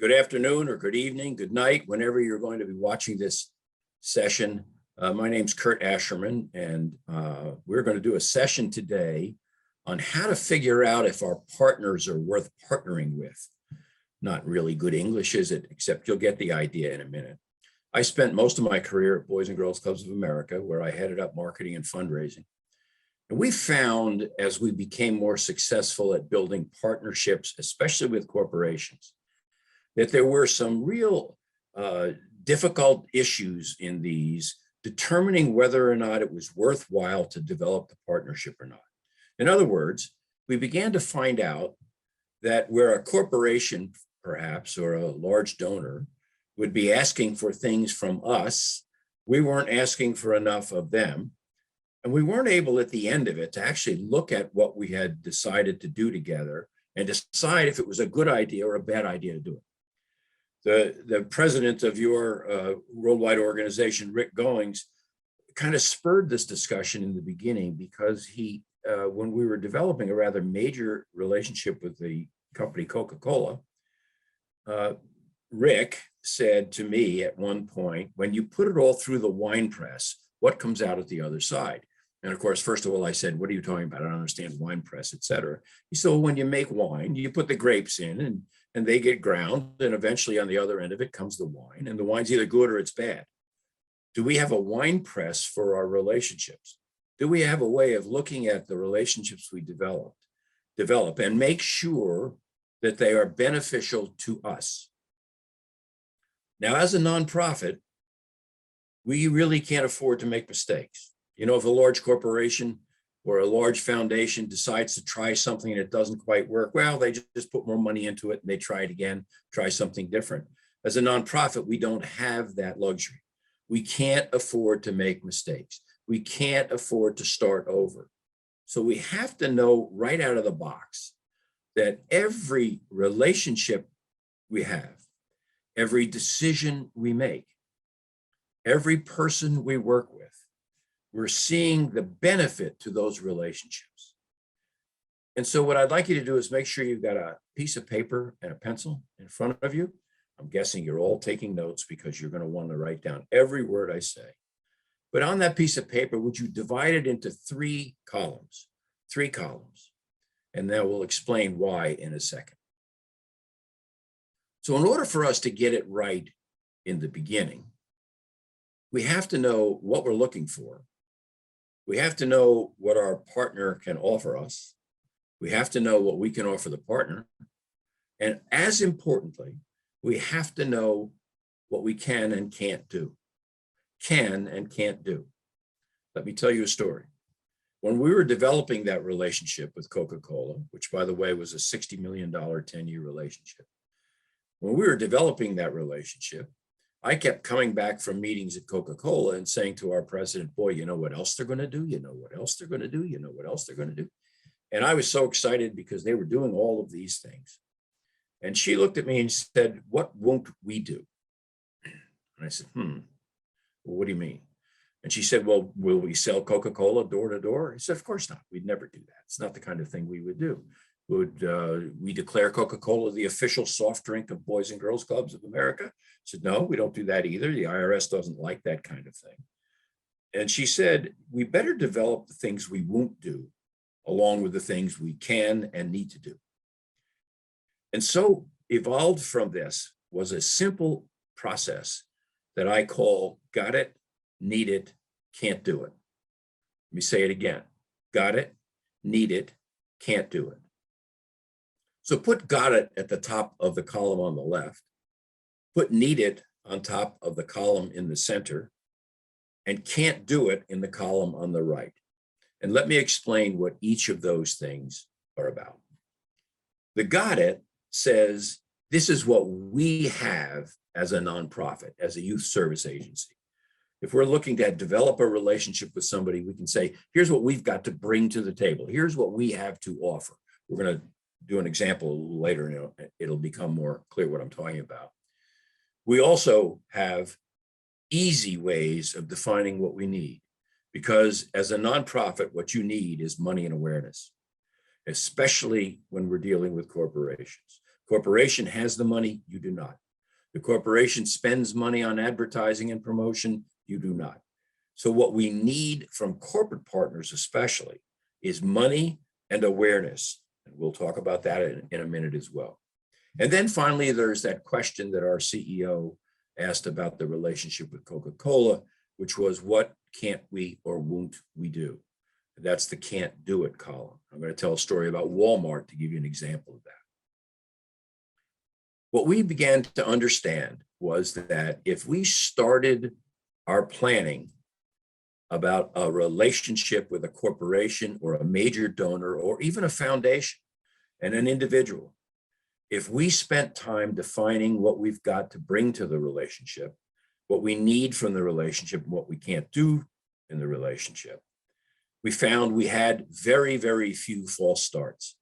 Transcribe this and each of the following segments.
Good afternoon or good evening, good night, whenever you're going to be watching this session. My name's Kurt Aschermann, and we're going to do a session today on how to figure out if our partners are worth partnering with. Not really good English, is it? Except you'll get the idea in a minute. I spent most of my career at Boys and Girls Clubs of America, where I headed up marketing and fundraising. And we found, as we became more successful at building partnerships, especially with corporations, that there were some real difficult issues in these, determining whether or not it was worthwhile to develop the partnership or not. In other words, we began to find out that where a corporation, perhaps, or a large donor would be asking for things from us, we weren't asking for enough of them. And we weren't able at the end of it to actually look at what we had decided to do together and decide if it was a good idea or a bad idea to do it. The president of your worldwide organization, Rick Goings, kind of spurred this discussion in the beginning because he, when we were developing a rather major relationship with the company Coca-Cola, Rick said to me at one point, when you put it all through the wine press, what comes out at the other side? And of course, first of all, I said, what are you talking about? I don't understand wine press, et cetera. He said, well, when you make wine, you put the grapes in and they get ground. And eventually on the other end of it comes the wine, and the wine's either good or it's bad. Do we have a wine press for our relationships? Do we have a way of looking at the relationships we develop and make sure that they are beneficial to us? Now, as a nonprofit, we really can't afford to make mistakes. You know, if a large corporation or a large foundation decides to try something and it doesn't quite work, well, they just put more money into it and they try it again, try something different. As a nonprofit, we don't have that luxury. We can't afford to make mistakes. We can't afford to start over. So we have to know right out of the box that every relationship we have, every decision we make, every person we work with, we're seeing the benefit to those relationships. And so what I'd like you to do is make sure you've got a piece of paper and a pencil in front of you. I'm guessing you're all taking notes because you're going to want to write down every word I say. But on that piece of paper, would you divide it into three columns? And then we'll explain why in a second. So in order for us to get it right in the beginning, we have to know what we're looking for. We have to know what our partner can offer us. We have to know what we can offer the partner. And as importantly, we have to know what we can and can't do. Can and can't do. Let me tell you a story. When we were developing that relationship with Coca-Cola, which by the way was a $60 million 10-year relationship, when we were developing that relationship, I kept coming back from meetings at Coca-Cola and saying to our president, boy, you know what else they're going to do? You know what else they're going to do? You know what else they're going to do? And I was so excited because they were doing all of these things. And she looked at me and said, what won't we do? And I said, well, what do you mean? And she said, well, will we sell Coca-Cola door to door? I said, of course not. We'd never do that. It's not the kind of thing we would do. Would we declare Coca-Cola the official soft drink of Boys and Girls Clubs of America? I said, no, we don't do that either. The IRS doesn't like that kind of thing. And she said, we better develop the things we won't do along with the things we can and need to do. And so evolved from this was a simple process that I call got it, need it, can't do it. Let me say it again. Got it, need it, can't do it. So put got it at the top of the column on the left, put need it on top of the column in the center, and can't do it in the column on the right. And let me explain what each of those things are about. The got it says, this is what we have as a nonprofit, as a youth service agency. If we're looking to develop a relationship with somebody, we can say, here's what we've got to bring to the table. Here's what we have to offer. We're going to do an example later, it'll become more clear what I'm talking about. We also have easy ways of defining what we need, because as a nonprofit, what you need is money and awareness, especially when we're dealing with corporations. Corporation has the money, you do not. The corporation spends money on advertising and promotion, you do not. So what we need from corporate partners especially is money and awareness. And we'll talk about that in a minute as well. And then finally, there's that question that our CEO asked about the relationship with Coca-Cola, which was, what can't we or won't we do? That's the can't do it column. I'm going to tell a story about Walmart to give you an example of that. What we began to understand was that if we started our planning about a relationship with a corporation or a major donor or even a foundation and an individual, if we spent time defining what we've got to bring to the relationship, what we need from the relationship, and what we can't do in the relationship, we found we had very, very few false starts,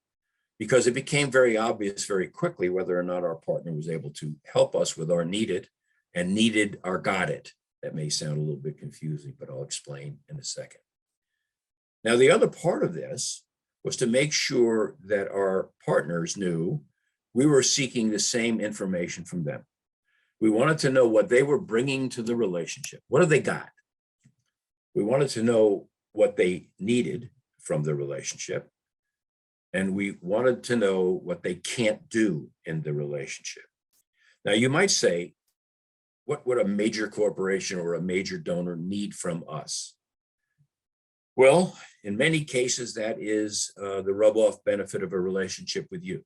because it became very obvious very quickly whether or not our partner was able to help us with our needed and needed our got it. That may sound a little bit confusing, but I'll explain in a second. Now, the other part of this was to make sure that our partners knew we were seeking the same information from them. We wanted to know what they were bringing to the relationship. What have they got? We wanted to know what they needed from the relationship. And we wanted to know what they can't do in the relationship. Now, you might say, what would a major corporation or a major donor need from us? Well, in many cases, that is the rub-off benefit of a relationship with you.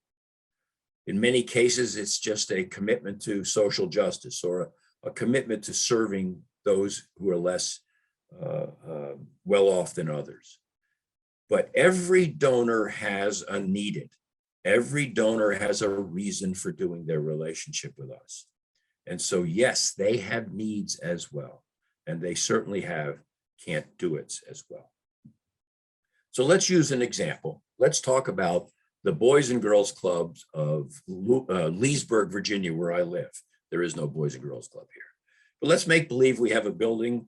In many cases, it's just a commitment to social justice or a commitment to serving those who are less well off than others. But every donor has a needed. Every donor has a reason for doing their relationship with us. And so, yes, they have needs as well. And they certainly have can't do it as well. So let's use an example. Let's talk about the Boys and Girls Clubs of Leesburg, Virginia, where I live. There is no Boys and Girls Club here. But let's make believe we have a building.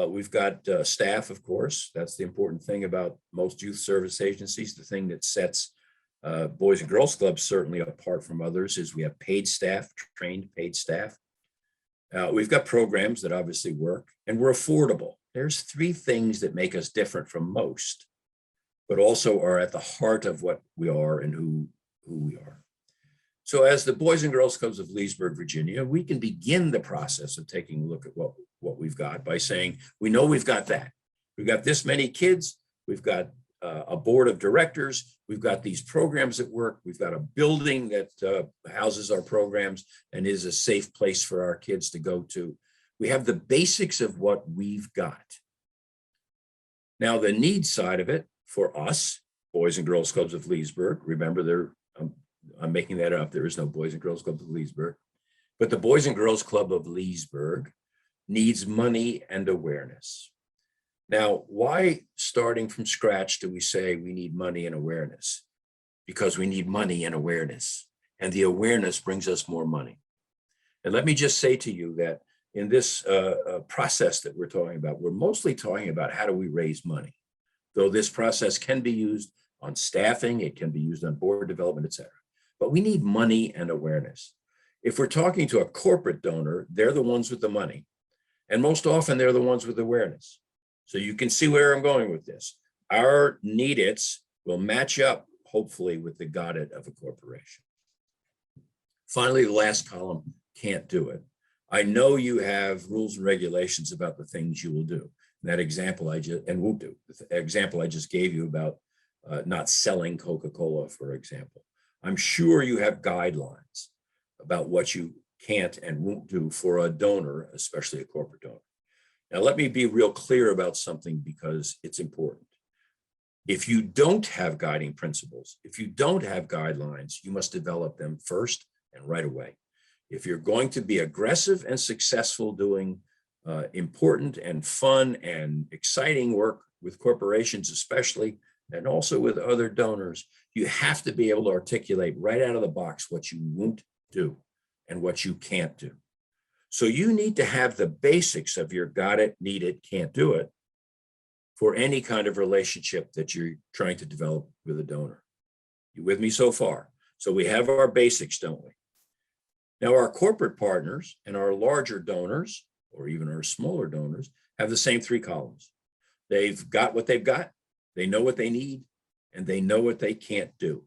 We've got staff, of course. That's the important thing about most youth service agencies. The thing that sets Boys and Girls Clubs certainly apart from others is we have paid staff, trained paid staff. We've got programs that obviously work, and we're affordable. There's three things that make us different from most, but also are at the heart of what we are and who we are. So as the Boys and Girls Clubs of Leesburg, Virginia, we can begin the process of taking a look at what we've got by saying, we know we've got that. We've got this many kids. We've got a board of directors. We've got these programs at work. We've got a building that houses our programs and is a safe place for our kids to go to. We have the basics of what we've got. Now, the need side of it for us, Boys and Girls Clubs of Leesburg, remember, I'm making that up. There is no Boys and Girls Club of Leesburg. But the Boys and Girls Club of Leesburg needs money and awareness. Now, why starting from scratch do we say we need money and awareness? Because we need money and awareness. And the awareness brings us more money. And let me just say to you that in this process that we're talking about, we're mostly talking about how do we raise money. Though this process can be used on staffing, it can be used on board development, et cetera. But we need money and awareness. If we're talking to a corporate donor, they're the ones with the money. And most often they're the ones with awareness. So you can see where I'm going with this. Our need it's will match up, hopefully, with the got it of a corporation. Finally, the last column, can't do it. I know you have rules and regulations about the things you will do. That example won't do. The example I just gave you about not selling Coca-Cola, for example. I'm sure you have guidelines about what you can't and won't do for a donor, especially a corporate donor. Now, let me be real clear about something because it's important. If you don't have guiding principles, if you don't have guidelines, you must develop them first and right away. If you're going to be aggressive and successful doing important and fun and exciting work with corporations, especially, and also with other donors, you have to be able to articulate right out of the box what you won't do and what you can't do. So you need to have the basics of your got it, need it, can't do it for any kind of relationship that you're trying to develop with a donor. You with me so far? So we have our basics, don't we? Now, our corporate partners and our larger donors, or even our smaller donors, have the same three columns. They've got what they've got, they know what they need, and they know what they can't do.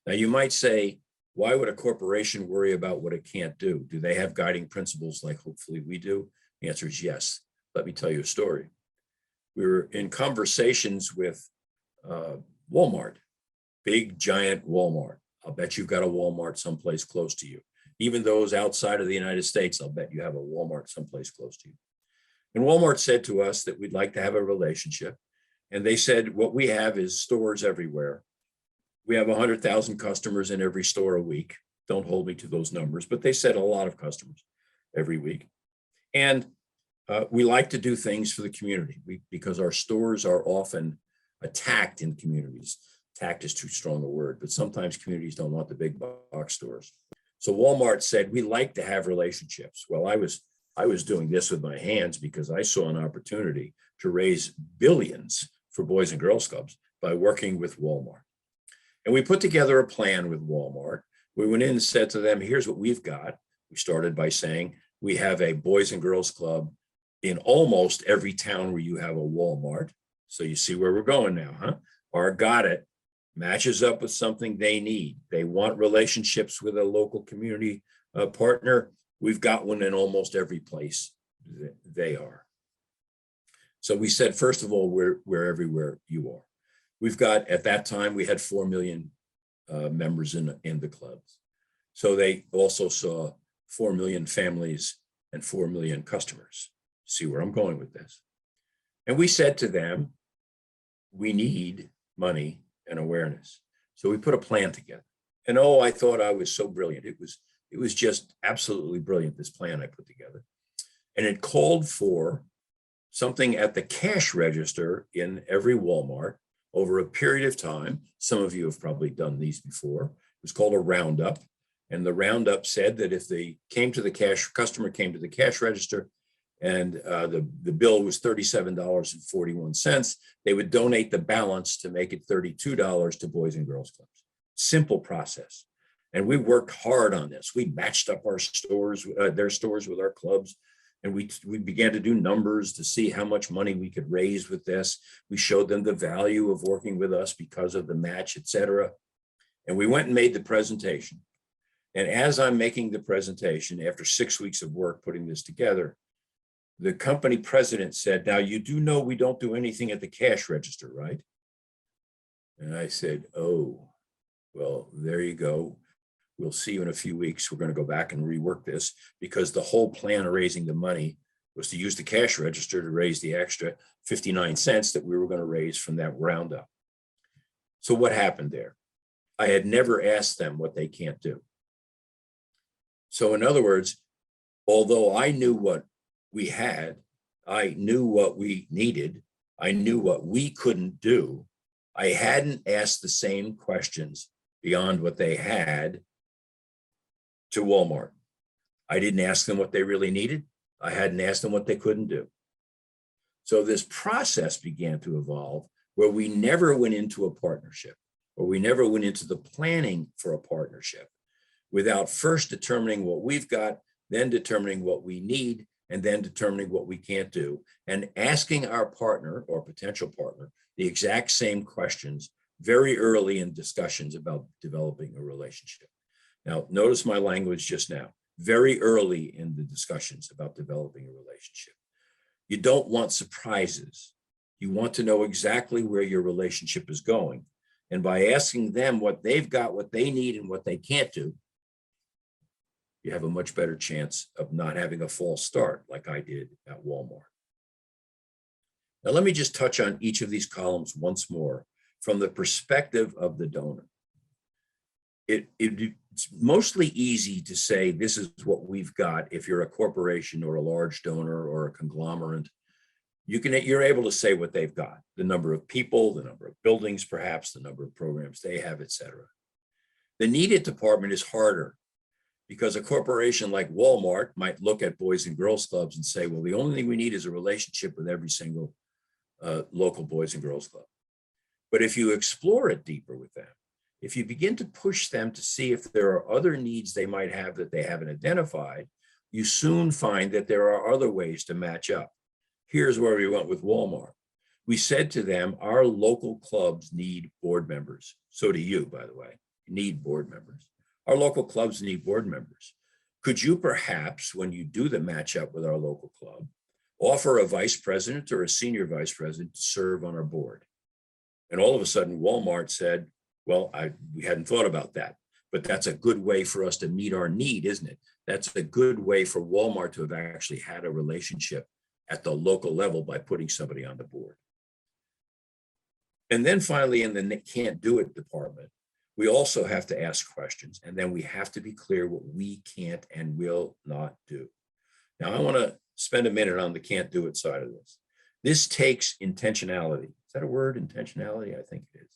Now, you might say, why would a corporation worry about what it can't do? Do they have guiding principles like hopefully we do? The answer is yes. Let me tell you a story. We were in conversations with Walmart, big, giant Walmart. I'll bet you've got a Walmart someplace close to you. Even those outside of the United States, I'll bet you have a Walmart someplace close to you. And Walmart said to us that we'd like to have a relationship. And they said, what we have is stores everywhere. We have 100,000 customers in every store a week. Don't hold me to those numbers, but they said a lot of customers every week. And we like to do things for the community because our stores are often attacked in communities. Attacked is too strong a word, but sometimes communities don't want the big box stores. So Walmart said, we like to have relationships. Well, I was doing this with my hands because I saw an opportunity to raise billions for Boys and Girls Clubs by working with Walmart. And we put together a plan with Walmart. We went in and said to them, here's what we've got. We started by saying, we have a Boys and Girls Club in almost every town where you have a Walmart. So you see where we're going now, huh? Our got it matches up with something they need. They want relationships with a local community partner. We've got one in almost every place they are. So we said, first of all, we're everywhere you are. We've got, at that time, we had 4 million members in the clubs. So they also saw 4 million families and 4 million customers. See where I'm going with this. And we said to them, we need money and awareness. So we put a plan together. And oh, I thought I was so brilliant. It was just absolutely brilliant, this plan I put together. And it called for something at the cash register in every Walmart over a period of time. Some of you have probably done these before. It was called a roundup. And the roundup said that if they customer came to the cash register and the bill was $37.41, they would donate the balance to make it $32 to Boys and Girls Clubs. Simple process. And we worked hard on this. We matched up our stores, their stores with our clubs. And we began to do numbers to see how much money we could raise with this. We showed them the value of working with us because of the match, et cetera. And we went and made the presentation. And as I'm making the presentation, after 6 weeks of work putting this together, the company president said, now you do know we don't do anything at the cash register, right? And I said, oh, well, there you go. We'll see you in a few weeks. We're going to go back and rework this because the whole plan of raising the money was to use the cash register to raise the extra 59 cents that we were going to raise from that roundup. So what happened there? I had never asked them what they can't do. So in other words, although I knew what we had, I knew what we needed, I knew what we couldn't do, I hadn't asked the same questions beyond what they had to Walmart. I didn't ask them what they really needed. I hadn't asked them what they couldn't do. So this process began to evolve where we never went into a partnership, or we never went into the planning for a partnership without first determining what we've got, then determining what we need, and then determining what we can't do, and asking our partner or potential partner the exact same questions very early in discussions about developing a relationship. Now, notice my language just now, very early in the discussions about developing a relationship. You don't want surprises. You want to know exactly where your relationship is going. And by asking them what they've got, what they need, and what they can't do, you have a much better chance of not having a false start like I did at Walmart. Now, let me just touch on each of these columns once more from the perspective of the donor. It's mostly easy to say this is what we've got if you're a corporation or a large donor or a conglomerate. You're able to say what they've got, the number of people, the number of buildings, perhaps the number of programs they have, et cetera. The needed department is harder because a corporation like Walmart might look at Boys and Girls Clubs and say, well, the only thing we need is a relationship with every single local Boys and Girls Club. But if you explore it deeper with them, if you begin to push them to see if there are other needs they might have that they haven't identified, you soon find that there are other ways to match up. Here's where we went with Walmart. We said to them, our local clubs need board members. So do you, by the way, you need board members. Our local clubs need board members. Could you perhaps, when you do the matchup with our local club, offer a vice president or a senior vice president to serve on our board? And all of a sudden, Walmart said, well, we hadn't thought about that, but that's a good way for us to meet our need, isn't it? That's a good way for Walmart to have actually had a relationship at the local level by putting somebody on the board. And then finally, in the can't do it department, we also have to ask questions, and then we have to be clear what we can't and will not do. Now, I want to spend a minute on the can't do it side of this. This takes intentionality. Is that a word, intentionality? I think it is.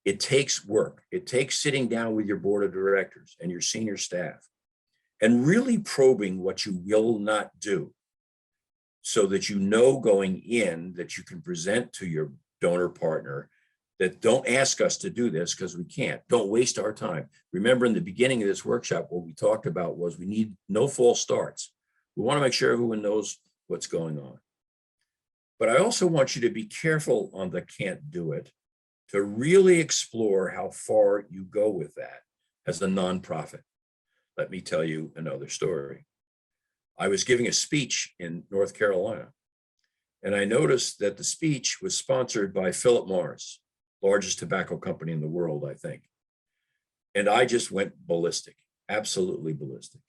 It takes work. It takes sitting down with your board of directors and your senior staff and really probing what you will not do so that you know going in that you can present to your donor partner that don't ask us to do this because we can't. Don't waste our time. Remember, in the beginning of this workshop, what we talked about was we need no false starts. We want to make sure everyone knows what's going on. But I also want you to be careful on the can't do it, to really explore how far you go with that as a nonprofit. Let me tell you another story. I was giving a speech in North Carolina, and I noticed that the speech was sponsored by Philip Morris, largest tobacco company in the world, I think. And I just went ballistic, absolutely ballistic,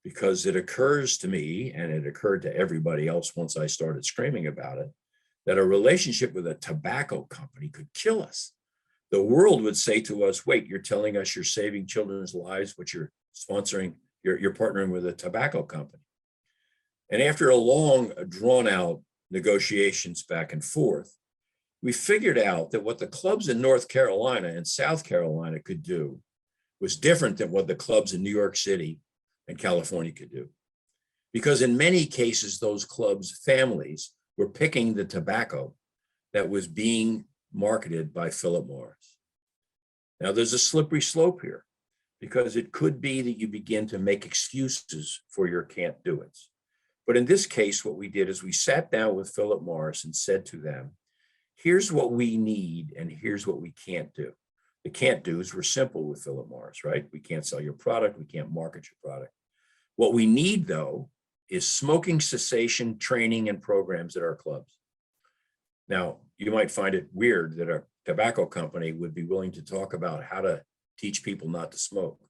because it occurs to me, and it occurred to everybody else once I started screaming about it, that a relationship with a tobacco company could kill us. The world would say to us, wait, you're telling us you're saving children's lives, but you're sponsoring, you're partnering with a tobacco company. And after a long, drawn out negotiations back and forth, we figured out that what the clubs in North Carolina and South Carolina could do was different than what the clubs in New York City and California could do. Because in many cases, those clubs' families were picking the tobacco that was being marketed by Philip Morris. Now, there's a slippery slope here, because it could be that you begin to make excuses for your can't do it. But in this case, what we did is we sat down with Philip Morris and said to them, here's what we need and here's what we can't do. The can't do's were simple with Philip Morris, right? We can't sell your product. We can't market your product. What we need, though, is smoking cessation training and programs at our clubs. Now, you might find it weird that a tobacco company would be willing to talk about how to teach people not to smoke.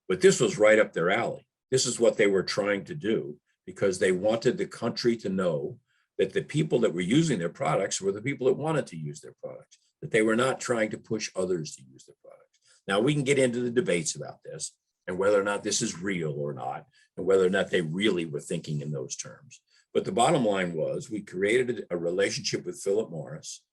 But this was right up their alley. This is what they were trying to do because they wanted the country to know that the people that were using their products were the people that wanted to use their products, that they were not trying to push others to use their products. Now, we can get into the debates about this and whether or not this is real or not, and whether or not they really were thinking in those terms. But the bottom line was we created a relationship with Philip Morris,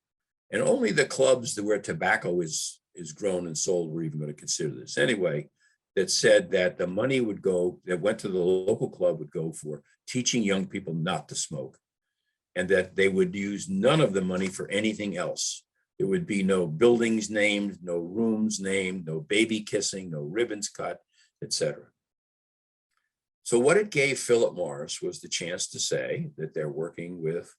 and only the clubs where tobacco is grown and sold were even going to consider this. Anyway, that said that the money would go, that went to the local club would go for teaching young people not to smoke, and that they would use none of the money for anything else. There would be no buildings named, no rooms named, no baby kissing, no ribbons cut, etc. So what it gave Philip Morris was the chance to say that they're working with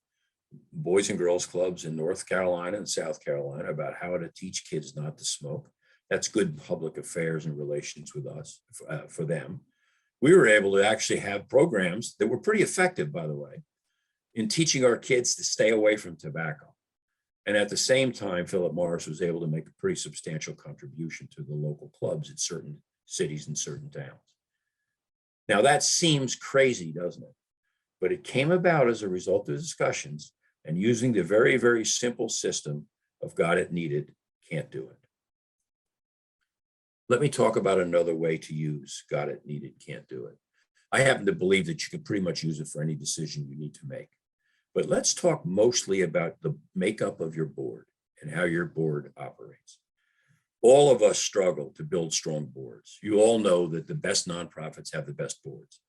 boys and girls clubs in North Carolina and South Carolina about how to teach kids not to smoke. That's good public affairs and relations with us, for them. We were able to actually have programs that were pretty effective, by the way, in teaching our kids to stay away from tobacco. And at the same time, Philip Morris was able to make a pretty substantial contribution to the local clubs in certain cities and certain towns. Now that seems crazy, doesn't it? But it came about as a result of discussions and using the very, very simple system of got it, needed, can't do it. Let me talk about another way to use got it, needed, can't do it. I happen to believe that you can pretty much use it for any decision you need to make. But let's talk mostly about the makeup of your board and how your board operates. All of us struggle to build strong boards. You all know that the best nonprofits have the best boards,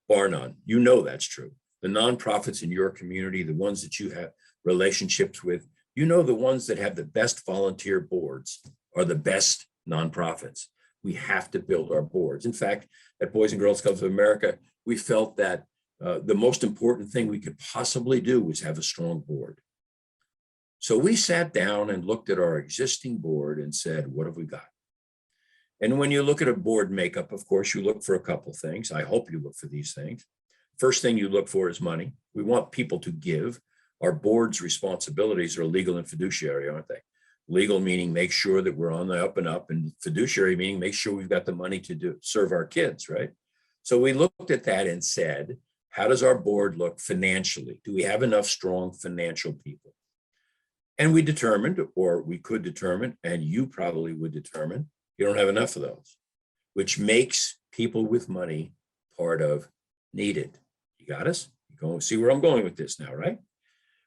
bar none. You know that's true. The nonprofits in your community, the ones that you have relationships with, you know the ones that have the best volunteer boards are the best nonprofits. We have to build our boards. In fact, at Boys and Girls Clubs of America, we felt that the most important thing we could possibly do was have a strong board. So we sat down and looked at our existing board and said, what have we got? And when you look at a board makeup, of course, you look for a couple things. I hope you look for these things. First thing you look for is money. We want people to give. Our board's responsibilities are legal and fiduciary, aren't they? Legal meaning make sure that we're on the up and up, and fiduciary meaning make sure we've got the money to serve our kids, right? So we looked at that and said, how does our board look financially? Do we have enough strong financial people? And we determined, or we could determine, and you probably would determine, you don't have enough of those, which makes people with money part of needed. You got us? You go see where I'm going with this now, right?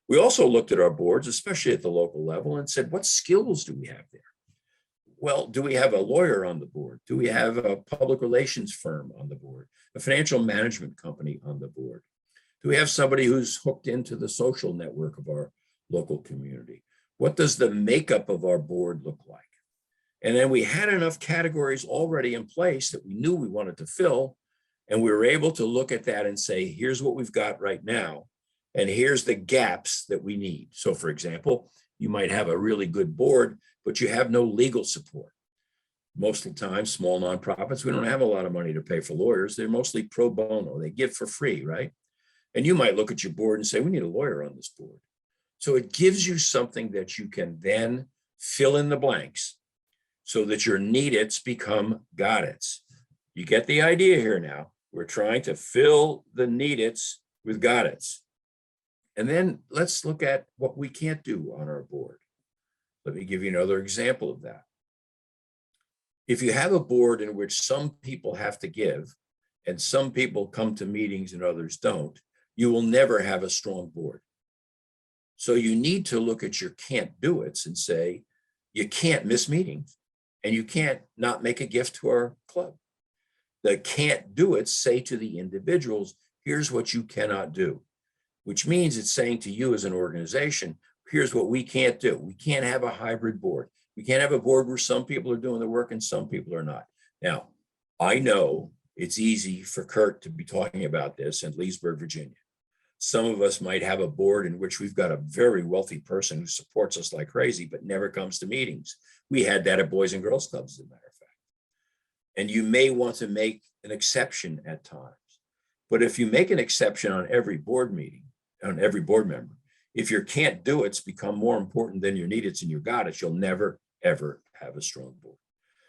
We also looked at our boards, especially at the local level, and said, what skills do we have there? Well, do we have a lawyer on the board? Do we have a public relations firm on the board? A financial management company on the board? Do we have somebody who's hooked into the social network of our local community? What does the makeup of our board look like? And then we had enough categories already in place that we knew we wanted to fill, and we were able to look at that and say, here's what we've got right now, and here's the gaps that we need. So for example, you might have a really good board, but you have no legal support. Most of the time, small nonprofits, we don't have a lot of money to pay for lawyers. They're mostly pro bono. They give for free, right? And you might look at your board and say, we need a lawyer on this board. So it gives you something that you can then fill in the blanks so that your need-its become got-its. You get the idea here now. We're trying to fill the need-its with got-its. And then let's look at what we can't do on our board. Let me give you another example of that. If you have a board in which some people have to give and some people come to meetings and others don't, you will never have a strong board. So you need to look at your can't do it's and say, you can't miss meetings and you can't not make a gift to our club. The can't do it say to the individuals, here's what you cannot do, which means it's saying to you as an organization, here's what we can't do. We can't have a hybrid board. We can't have a board where some people are doing the work and some people are not. Now, I know it's easy for Kurt to be talking about this in Leesburg, Virginia. Some of us might have a board in which we've got a very wealthy person who supports us like crazy, but never comes to meetings. We had that at Boys and Girls Clubs, as a matter of fact. And you may want to make an exception at times. But if you make an exception on every board meeting, on every board member, if your can't do it's become more important than your need it's and your got it, you'll never, ever have a strong board.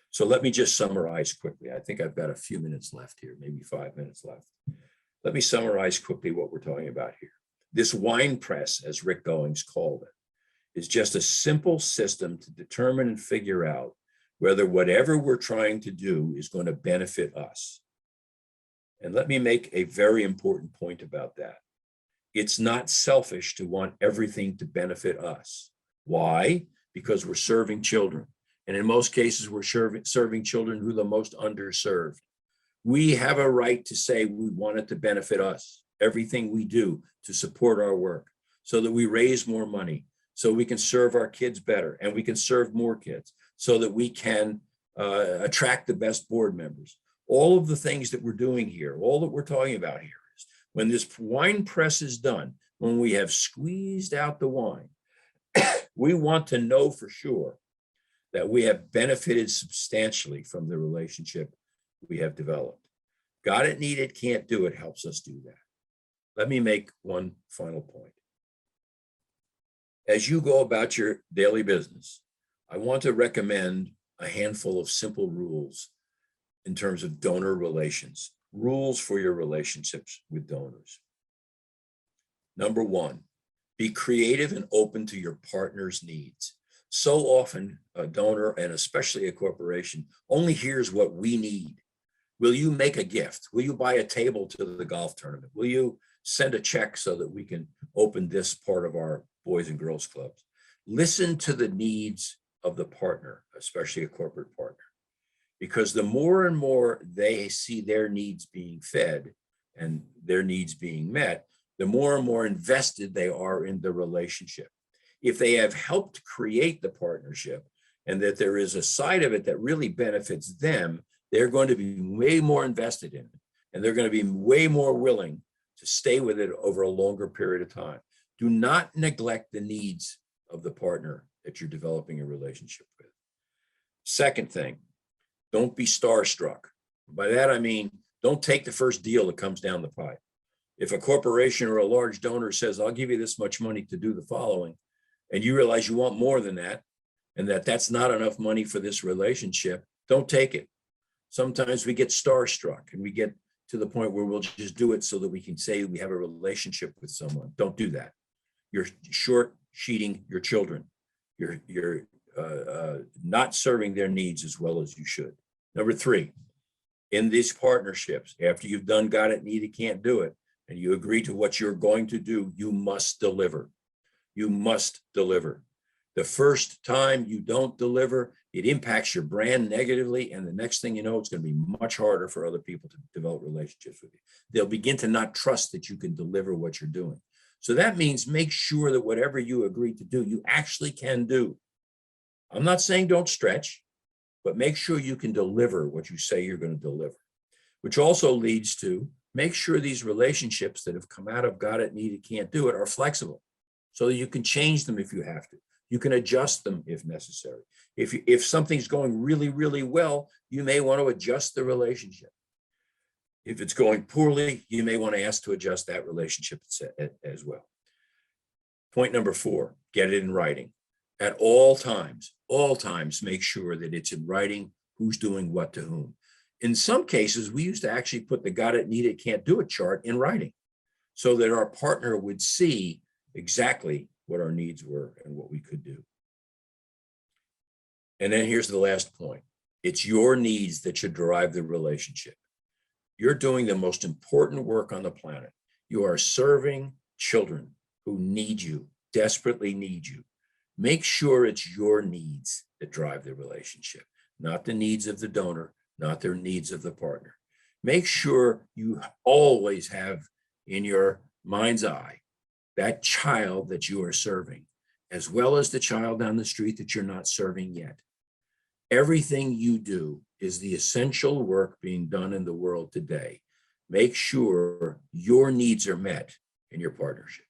So let me just summarize quickly. I think I've got a few minutes left here, maybe 5 minutes left. Let me summarize quickly what we're talking about here. This wine press, as Rick Goings called it, is just a simple system to determine and figure out whether whatever we're trying to do is going to benefit us. And let me make a very important point about that. It's not selfish to want everything to benefit us. Why? Because we're serving children. And in most cases, we're serving children who are the most underserved. We have a right to say we want it to benefit us, everything we do to support our work so that we raise more money, so we can serve our kids better and we can serve more kids, so that we can attract the best board members. All of the things that we're doing here, all that we're talking about here is when this wine press is done, when we have squeezed out the wine, we want to know for sure that we have benefited substantially from the relationship we have developed. Got it, need it, can't do it helps us do that. Let me make one final point. As you go about your daily business, I want to recommend a handful of simple rules in terms of donor relations, rules for your relationships with donors. Number one, be creative and open to your partner's needs. So often a donor, and especially a corporation, only hears what we need. Will you make a gift? Will you buy a table to the golf tournament? Will you send a check so that we can open this part of our Boys and Girls Clubs? Listen to the needs of the partner, especially a corporate partner, because the more and more they see their needs being fed and their needs being met, the more and more invested they are in the relationship. If they have helped create the partnership, and that there is a side of it that really benefits them, they're going to be way more invested in it. And they're going to be way more willing to stay with it over a longer period of time. Do not neglect the needs of the partner that you're developing a relationship with. Second thing, don't be starstruck. By that, I mean, don't take the first deal that comes down the pipe. If a corporation or a large donor says, I'll give you this much money to do the following, and you realize you want more than that, and that that's not enough money for this relationship, don't take it. Sometimes we get starstruck and we get to the point where we'll just do it so that we can say we have a relationship with someone. Don't do that. You're short-sheeting your children. You're not serving their needs as well as you should. Number three, in these partnerships, after you've done got it, need it, can't do it, and you agree to what you're going to do, you must deliver. You must deliver. The first time you don't deliver, it impacts your brand negatively. And the next thing you know, it's going to be much harder for other people to develop relationships with you. They'll begin to not trust that you can deliver what you're doing. So that means make sure that whatever you agree to do, you actually can do. I'm not saying don't stretch, but make sure you can deliver what you say you're going to deliver, which also leads to make sure these relationships that have come out of got it, need it, can't do it are flexible so that you can change them if you have to. You can adjust them if necessary. If something's going really, really well, you may want to adjust the relationship. If it's going poorly, you may want to ask to adjust that relationship as well. Point number 4, get it in writing. At all times, make sure that it's in writing who's doing what to whom. In some cases, we used to actually put the got it, need it, can't do it chart in writing so that our partner would see exactly what our needs were and what we could do. And then here's the last point. It's your needs that should drive the relationship. You're doing the most important work on the planet. You are serving children who need you, desperately need you. Make sure it's your needs that drive the relationship, not the needs of the donor, not their needs of the partner. Make sure you always have in your mind's eye that child that you are serving, as well as the child down the street that you're not serving yet. Everything you do is the essential work being done in the world today. Make sure your needs are met in your partnerships.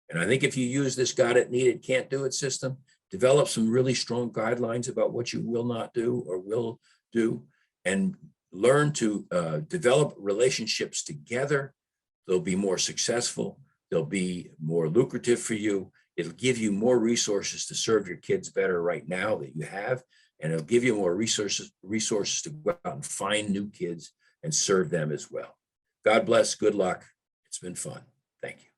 And I think if you use this got it, need it, can't do it system, develop some really strong guidelines about what you will not do or will do, and learn to develop relationships together, they'll be more successful. They'll be more lucrative for you. It'll give you more resources to serve your kids better right now that you have, and it'll give you more resources to go out and find new kids and serve them as well. God bless. Good luck. It's been fun. Thank you.